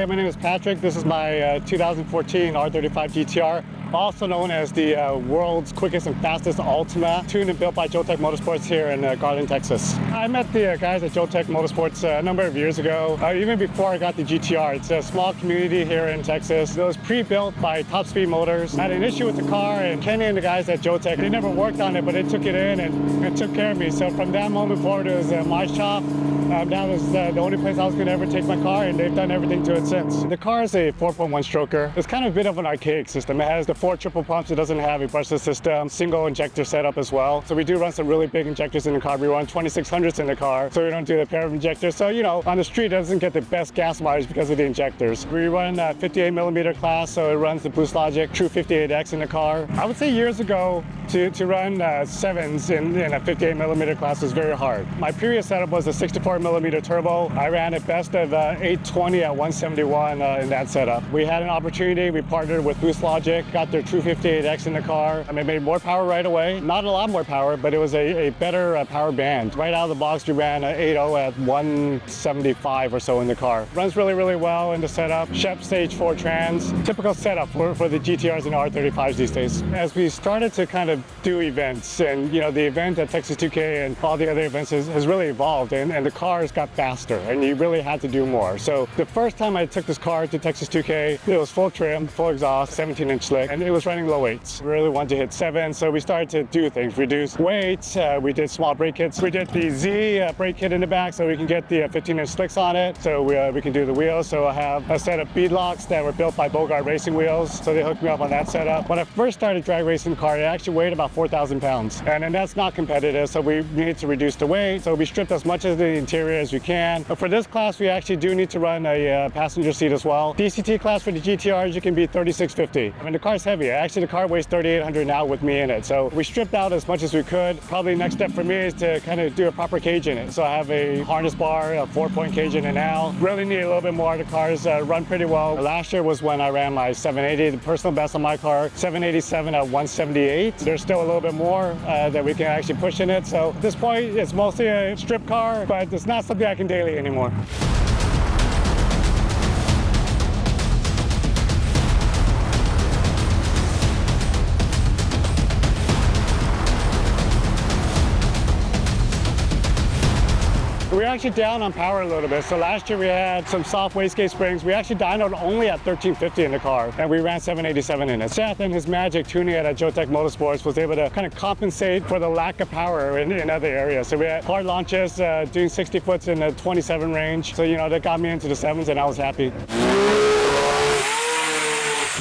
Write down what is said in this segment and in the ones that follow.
Hi, my name is Patrick. This is my 2014 R35 GT-R, also known as the world's quickest and fastest Altima, tuned and built by Jotech Motorsports here in Garland, Texas. I met the guys at Jotech Motorsports a number of years ago, even before I got the GT-R. It's a small community here in Texas. It was pre-built by Top Speed Motors. I had an issue with the car, and Kenny and the guys at Jotech, they never worked on it, but they took it in and took care of me. So from that moment forward, it was my shop. That was the only place I was going to ever take my car, and they've done everything to it since. The car is a 4.1 stroker. It's kind of a bit of an archaic system. It has the 4 triple pumps. It doesn't have a brushless system, single injector setup as well. So we do run some really big injectors in the car. We run 2600s in the car, so we don't do the pair of injectors. So, you know, on the street, it doesn't get the best gas mileage because of the injectors. We run 58 millimeter class, so it runs the Boost Logic True 58X in the car. I would say years ago, to run 7s in a 58 millimeter class was very hard. My previous setup was a 64 millimeter turbo. I ran a best of 820 at 171 in that setup. We had an opportunity. We partnered with Boost Logic, got their True 58X in the car. I mean, it made more power right away. Not a lot more power, but it was a better power band. Right out of the box, we ran 8.0 at 175 or so in the car. Runs really, really well in the setup. Shep Stage 4 trans. Typical setup for the GTRs and R35s these days. As we started to kind of do events, and you know, the event at Texas 2K and all the other events has really evolved, and the cars got faster, and you really had to do more. So the first time I took this car to Texas 2K, it was full trim, full exhaust, 17-inch slick, and it was running low weights. We really wanted to hit 7, so we started to do things, reduce weights. We did small brake kits. We did the Z brake kit in the back so we can get the 15-inch slicks on it, so we can do the wheels. So I have a set of beadlocks that were built by Bogart Racing Wheels, so they hooked me up on that setup. When I first started drag racing the car, it actually weighed about 4,000 pounds, and that's not competitive, so we need to reduce the weight. So we stripped as much of the interior as we can. But for this class, we actually do need to run a passenger seat as well. DCT class for the GTRs, you can be 3650. I mean, the car's heavy. Actually, the car weighs 3,800 now with me in it. So we stripped out as much as we could. Probably next step for me is to kind of do a proper cage in it. So I have a harness bar, a 4-point cage in it now. Really need a little bit more. The cars run pretty well. Last year was when I ran my 780. The personal best on my car, 787 at 178. There's still a little bit more that we can actually push in it. So at this point, it's mostly a strip car, but it's not something I can daily anymore. We're actually down on power a little bit. So last year we had some soft wastegate springs. We actually dynoed only at 1350 in the car, and we ran 787 in it. Seth and his magic tuning it at Jotech Motorsports was able to kind of compensate for the lack of power in other areas. So we had hard launches doing 60 foots in the 27 range. So, you know, that got me into the 7s, and I was happy.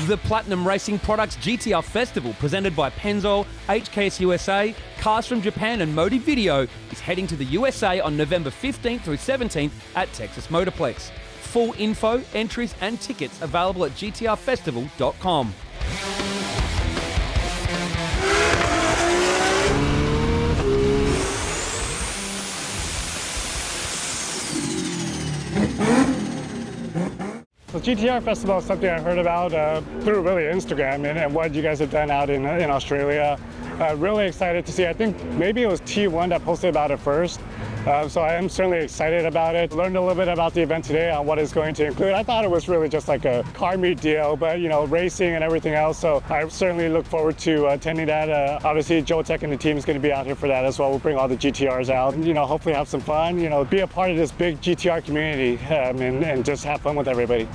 The Platinum Racing Products GTR Festival, presented by Pennzoil, HKS USA, Cars from Japan and Modi Video, is heading to the USA on November 15th through 17th at Texas Motorplex. Full info, entries and tickets available at gtrfestival.com. The GTR Festival is something I heard about through really Instagram and what you guys have done out in Australia. Really excited to see. I think maybe it was T1 that posted about it first. So I am certainly excited about it. Learned a little bit about the event today on what it's going to include. I thought it was really just like a car meet deal, but you know, racing and everything else. So I certainly look forward to attending that. Obviously, Jotech and the team is going to be out here for that as well. We'll bring all the GTRs out and, you know, hopefully have some fun, you know, be a part of this big GTR community and just have fun with everybody.